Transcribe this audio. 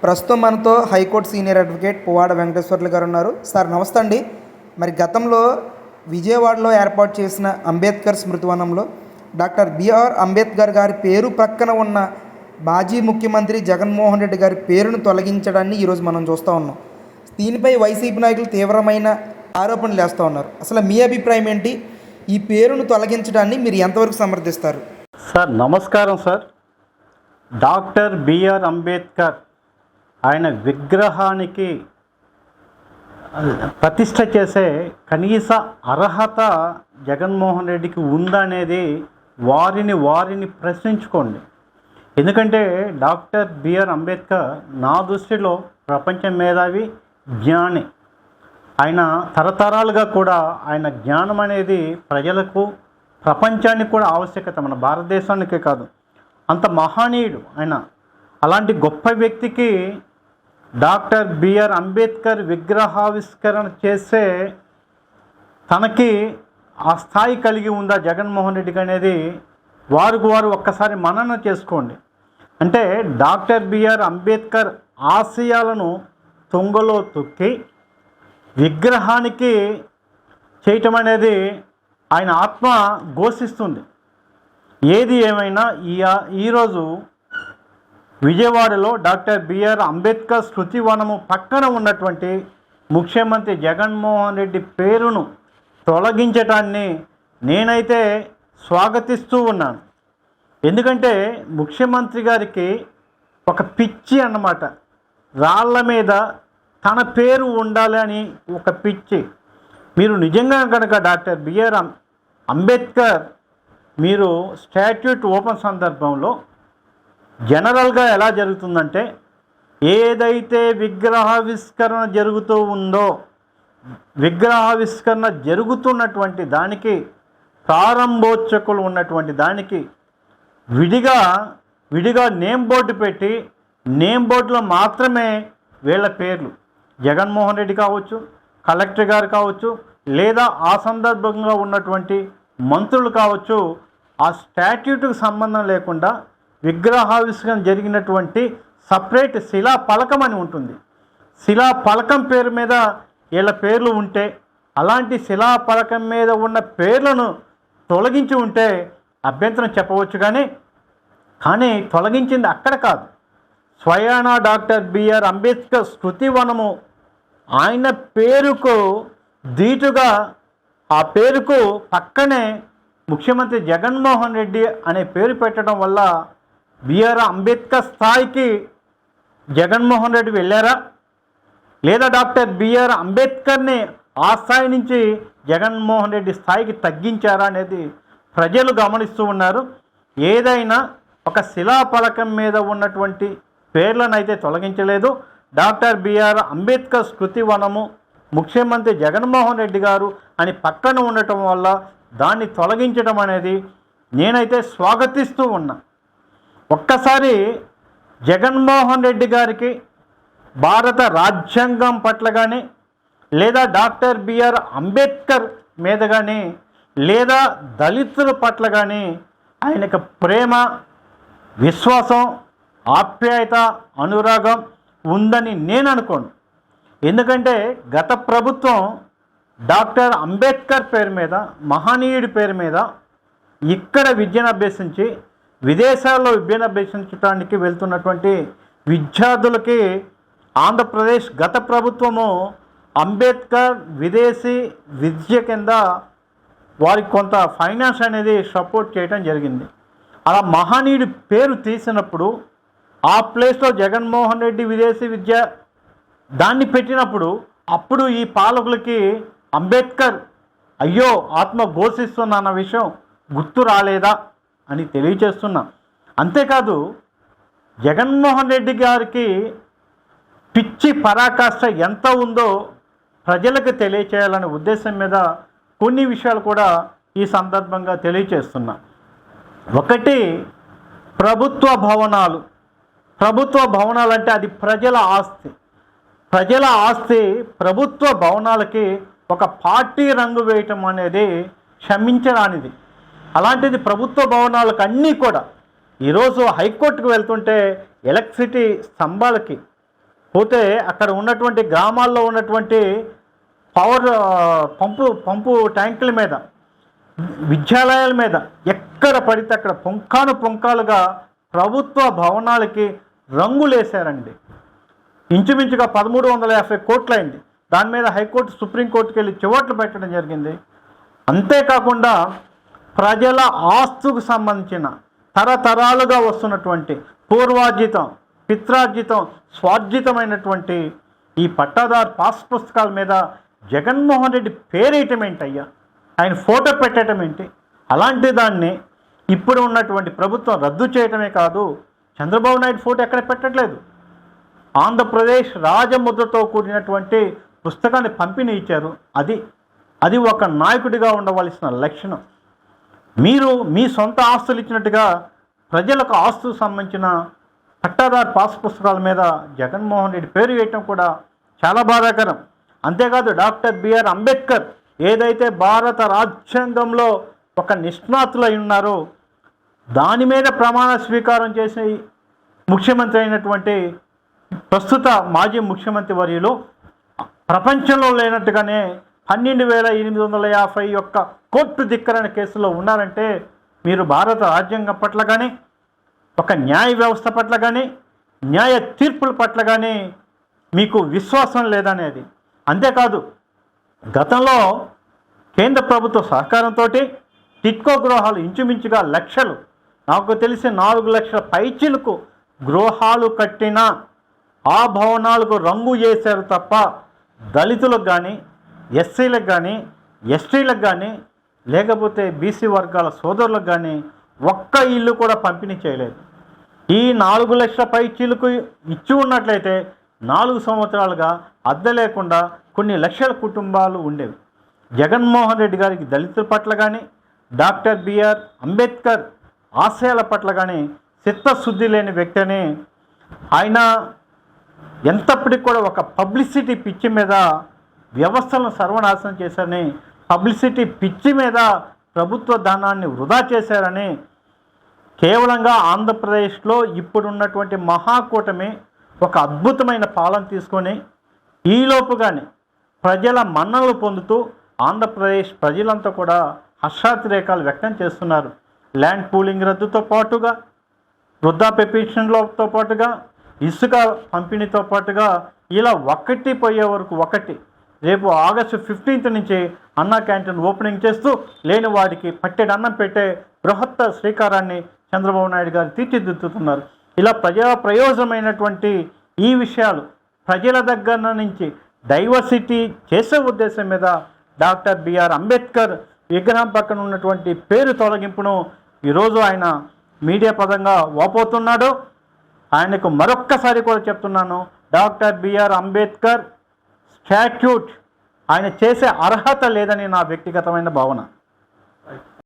ప్రస్తుతం మనతో high court senior advocate Puvvada Venkateswarlu గారు ఉన్నారు. సార్ నమస్తే అండి. మరి గతంలో విజయవాడలో ఏర్పాటు చేసిన అంబేద్కర్ స్మృతివనంలో డాక్టర్ బిఆర్ అంబేద్కర్ గారి పేరు ప్రక్కన ఉన్న మాజీ ముఖ్యమంత్రి జగన్మోహన్ రెడ్డి గారి పేరును తొలగించడాన్ని ఈరోజు మనం చూస్తూ ఉన్నాం. దీనిపై వైసీపీ నాయకులు తీవ్రమైన ఆరోపణలు వేస్తూ ఉన్నారు. అసలు మీ అభిప్రాయం ఏంటి? ఈ పేరును తొలగించడాన్ని మీరు ఎంతవరకు సమర్థిస్తారు? సార్ నమస్కారం సార్. డాక్టర్ బిఆర్ అంబేద్కర్ ఆయన విగ్రహానికి ప్రతిష్ఠ చేసే కనీస అర్హత జగన్మోహన్ రెడ్డికి ఉందనేది వారిని ప్రశ్నించుకోండి. ఎందుకంటే డాక్టర్ బిఆర్ అంబేద్కర్ నా దృష్టిలో ప్రపంచ మేధావి, జ్ఞాని. ఆయన తరతరాలుగా కూడా ఆయన జ్ఞానం అనేది ప్రజలకు, ప్రపంచానికి కూడా ఆవశ్యకత, మన భారతదేశానికే కాదు. అంత మహనీయుడు ఆయన. అలాంటి గొప్ప వ్యక్తికి డాక్టర్ బిఆర్ అంబేద్కర్ విగ్రహావిష్కరణ చేసే తనకి ఆ స్థాయి కలిగి ఉందా జగన్మోహన్ రెడ్డికి అనేది వారు ఒక్కసారి మనన చేసుకోండి. అంటే డాక్టర్ బిఆర్ అంబేద్కర్ ఆశయాలను తొంగలో తొక్కి విగ్రహానికి చేయటం అనేది ఆయన ఆత్మ ఘోషిస్తుంది. ఏది ఏమైనా ఈరోజు విజయవాడలో డాక్టర్ బిఆర్ అంబేద్కర్ స్మృతివనము పక్కన ఉన్నటువంటి ముఖ్యమంత్రి జగన్మోహన్ రెడ్డి పేరును తొలగించటాన్ని నేనైతే స్వాగతిస్తూ ఉన్నాను. ఎందుకంటే ముఖ్యమంత్రి గారికి ఒక పిచ్చి అన్నమాట. రాళ్ల మీద తన పేరు ఉండాలి అని ఒక పిచ్చి. మీరు నిజంగా కనుక డాక్టర్ బిఆర్ అంబేద్కర్ మీరు స్టాట్యూట్ ఓపెన్ సందర్భంలో జనరల్గా ఎలా జరుగుతుందంటే, ఏదైతే విగ్రహావిష్కరణ జరుగుతూ ఉందో, విగ్రహావిష్కరణ జరుగుతున్నటువంటి దానికి ప్రారంభోత్సకులు ఉన్నటువంటి దానికి విడిగా నేమ్ బోర్డు పెట్టి, నేమ్ బోర్డులో మాత్రమే వీళ్ళ పేర్లు, జగన్మోహన్ రెడ్డి కావచ్చు, కలెక్టర్ గారు కావచ్చు, లేదా ఆ సందర్భంగా ఉన్నటువంటి మంత్రులు కావచ్చు, ఆ స్టాట్యూట్కి సంబంధం లేకుండా విగ్రహావిష్కరణ జరిగినటువంటి సపరేట్ శిలా పలకం అని ఉంటుంది. శిలా పలకం పేరు మీద వీళ్ళ పేర్లు ఉంటే, అలాంటి శిలా పలకం మీద ఉన్న పేర్లను తొలగించి ఉంటే అభ్యంతరం చెప్పవచ్చు. కానీ తొలగించింది అక్కడ కాదు. స్వయానా డాక్టర్ బిఆర్ అంబేద్కర్ స్మృతివనము ఆయన పేరుకు ధీటుగా, ఆ పేరుకు పక్కనే ముఖ్యమంత్రి జగన్మోహన్ రెడ్డి అనే పేరు పెట్టడం వల్ల బిఆర్ అంబేద్కర్ స్థాయికి జగన్మోహన్ రెడ్డి వెళ్ళారా, లేదా డాక్టర్ బిఆర్ అంబేద్కర్ని ఆ స్థాయి నుంచి జగన్మోహన్ రెడ్డి స్థాయికి తగ్గించారా అనేది ప్రజలు గమనిస్తూ ఉన్నారు. ఏదైనా ఒక శిలాఫలకం మీద ఉన్నటువంటి పేర్లను అయితే తొలగించలేదు. డాక్టర్ బిఆర్ అంబేద్కర్ స్మృతివనము ముఖ్యమంత్రి జగన్మోహన్ రెడ్డి గారు అని పక్కన ఉండటం వల్ల దాన్ని తొలగించడం అనేది నేనైతే స్వాగతిస్తూ ఉన్నా. ఒక్కసారి జగన్మోహన్ రెడ్డి గారికి భారత రాజ్యాంగం పట్ల కానీ, లేదా డాక్టర్ బిఆర్ అంబేద్కర్ మీద కానీ, లేదా దళితుల పట్ల కానీ ఆయనకు ప్రేమ, విశ్వాసం, ఆప్యాయత, అనురాగం ఉందని నేను అనుకోను. ఎందుకంటే గత ప్రభుత్వం డాక్టర్ అంబేద్కర్ పేరు మీద, మహనీయుడి పేరు మీద ఇక్కడ విద్యను అభ్యసించి విదేశాల్లో విద్యను అభ్యసించడానికి వెళ్తున్నటువంటి విద్యార్థులకి ఆంధ్రప్రదేశ్ గత ప్రభుత్వము అంబేద్కర్ విదేశీ విద్య కింద వారికి కొంత ఫైనాన్స్ అనేది సపోర్ట్ చేయడం జరిగింది. అలా మహనీయుడి పేరు తీసినప్పుడు ఆ ప్లేస్లో జగన్మోహన్ రెడ్డి విదేశీ విద్య దాన్ని పెట్టినప్పుడు అప్పుడు ఈ పాలకులకి అంబేద్కర్ అయ్యో ఆత్మ ఘోషిస్తున్న విషయం గుర్తు రాలేదా అని తెలియచేస్తున్నా. అంతేకాదు జగన్మోహన్ రెడ్డి గారికి పిచ్చి పరాకాష్ఠ ఎంత ఉందో ప్రజలకు తెలియచేయాలనే ఉద్దేశం మీద కొన్ని విషయాలు కూడా ఈ సందర్భంగా తెలియచేస్తున్నా. ఒకటి, ప్రభుత్వ భవనాలు అంటే అది ప్రజల ఆస్తి. ప్రజల ఆస్తి ప్రభుత్వ భవనాలకి ఒక పార్టీ రంగు వేయటం అనేది క్షమించరానిది. అలాంటిది ప్రభుత్వ భవనాలకు అన్నీ కూడా ఈరోజు హైకోర్టుకు వెళ్తుంటే ఎలక్ట్రిసిటీ స్తంభాలకి పోతే అక్కడ ఉన్నటువంటి గ్రామాల్లో ఉన్నటువంటి పవర్ పంపు ట్యాంకుల మీద, విద్యాలయాల మీద ఎక్కడ పడితే అక్కడ పుంకాలుగా ప్రభుత్వ భవనాలకి రంగులేశారండి. ఇంచుమించుగా 1350 కోట్లయింది. దాని మీద హైకోర్టు సుప్రీంకోర్టుకి వెళ్ళి చివట్లు పెట్టడం జరిగింది. అంతేకాకుండా ప్రజల ఆస్తుకు సంబంధించిన తరతరాలుగా వస్తున్నటువంటి పూర్వార్జితం, పిత్రార్జితం, స్వార్జితమైనటువంటి ఈ పట్టాదారు పాస్ పుస్తకాల మీద జగన్మోహన్ రెడ్డి పేరేయటం ఏంటయ్యా, ఆయన ఫోటో పెట్టడం ఏంటి? అలాంటి దాన్ని ఇప్పుడు ఉన్నటువంటి ప్రభుత్వం రద్దు చేయటమే కాదు, చంద్రబాబు నాయుడు ఫోటో ఎక్కడ పెట్టట్లేదు. ఆంధ్రప్రదేశ్ రాజముద్రతో కూడినటువంటి పుస్తకాన్ని పంపిణీ ఇచ్చారు. అది ఒక నాయకుడిగా ఉండవలసిన లక్షణం. మీరు మీ సొంత ఆస్తులు ఇచ్చినట్టుగా ప్రజలకు ఆస్తులకు సంబంధించిన పట్టాదారు పాస్ పుస్తకాల మీద జగన్మోహన్ రెడ్డి పేరు వేయటం కూడా చాలా బాధాకరం. అంతేకాదు డాక్టర్ బిఆర్ అంబేద్కర్ ఏదైతే భారత రాజ్యాంగంలో ఒక నిష్ణాతులై ఉన్నారో దాని మీద ప్రమాణ స్వీకారం చేసి ముఖ్యమంత్రి అయినటువంటి ప్రస్తుత మాజీ ముఖ్యమంత్రి వర్యులు ప్రపంచంలో లేనట్టుగానే 12,851 కోర్టు ధిక్కరణ కేసులో ఉన్నారంటే మీరు భారత రాజ్యాంగం పట్ల కానీ, ఒక న్యాయ వ్యవస్థ పట్ల కానీ, న్యాయ తీర్పుల పట్ల కానీ మీకు విశ్వాసం లేదనేది. అంతేకాదు గతంలో కేంద్ర ప్రభుత్వ సహకారంతో టిట్కో గృహాలు ఇంచుమించుగా లక్షలు, నాకు తెలిసి 4 లక్షల పైచిలకు గృహాలు కట్టిన ఆ భవనాలకు రంగు చేశారు తప్ప దళితులకు కానీ, ఎస్సీలకు కానీ, ఎస్టీలకు కానీ, లేకపోతే బీసీ వర్గాల సోదరులకు కానీ ఒక్క ఇల్లు కూడా పంపిణీ చేయలేదు. ఈ 4 లక్షల పైచీలకు ఇచ్చి ఉన్నట్లయితే 4 సంవత్సరాలుగా అద్దె లేకుండా కొన్ని లక్షల కుటుంబాలు ఉండేవి. జగన్మోహన్ రెడ్డి గారికి దళితుల పట్ల కానీ, డాక్టర్ బిఆర్ అంబేద్కర్ ఆశయాల పట్ల కానీ చిత్తశుద్ధి లేని వ్యక్తి అని ఆయన ఎంతప్పటికి కూడా ఒక పబ్లిసిటీ పిచ్చి మీద వ్యవస్థలను సర్వనాశనం చేశారని, పబ్లిసిటీ పిచ్చి మీద ప్రభుత్వ ధనాన్ని వృధా చేశారని, కేవలంగా ఆంధ్రప్రదేశ్లో ఇప్పుడున్నటువంటి మహాకూటమి ఒక అద్భుతమైన పాలన తీసుకొని ఈలోపుగానే ప్రజల మన్ననలు పొందుతూ ఆంధ్రప్రదేశ్ ప్రజలంతా కూడా హర్షాతిరేకాలు వ్యక్తం చేస్తున్నారు. ల్యాండ్ పూలింగ్ రద్దుతో పాటుగా, వృద్ధాప్య పెన్షన్లతో పాటుగా, ఇసుక పంపిణీతో పాటుగా ఇలా ఒకటి పోయే వరకు ఒకటి. రేపు ఆగస్టు 15 నుంచి అన్నా క్యాంటీన్ ఓపెనింగ్ చేస్తూ లేని వాడికి పట్టెడు అన్నం పెట్టే బృహత్తర శ్రీకారాన్ని చంద్రబాబు నాయుడు గారు తీర్చిదిద్దుతున్నారు. ఇలా ప్రజా ప్రయోజనమైనటువంటి ఈ విషయాలు ప్రజల దగ్గర నుంచి డైవర్సిటీ చేసే ఉద్దేశం మీద డాక్టర్ బిఆర్ అంబేద్కర్ విగ్రహం పక్కన ఉన్నటువంటి పేరు తొలగింపును ఈరోజు ఆయన మీడియా పదంగా వాపోతున్నాడు. ఆయనకు మరొక్కసారి కూడా చెప్తున్నాను, డాక్టర్ బిఆర్ అంబేద్కర్ స్టాట్యూట్ ఆయన చేసే అర్హత లేదని నా వ్యక్తిగతమైన భావన.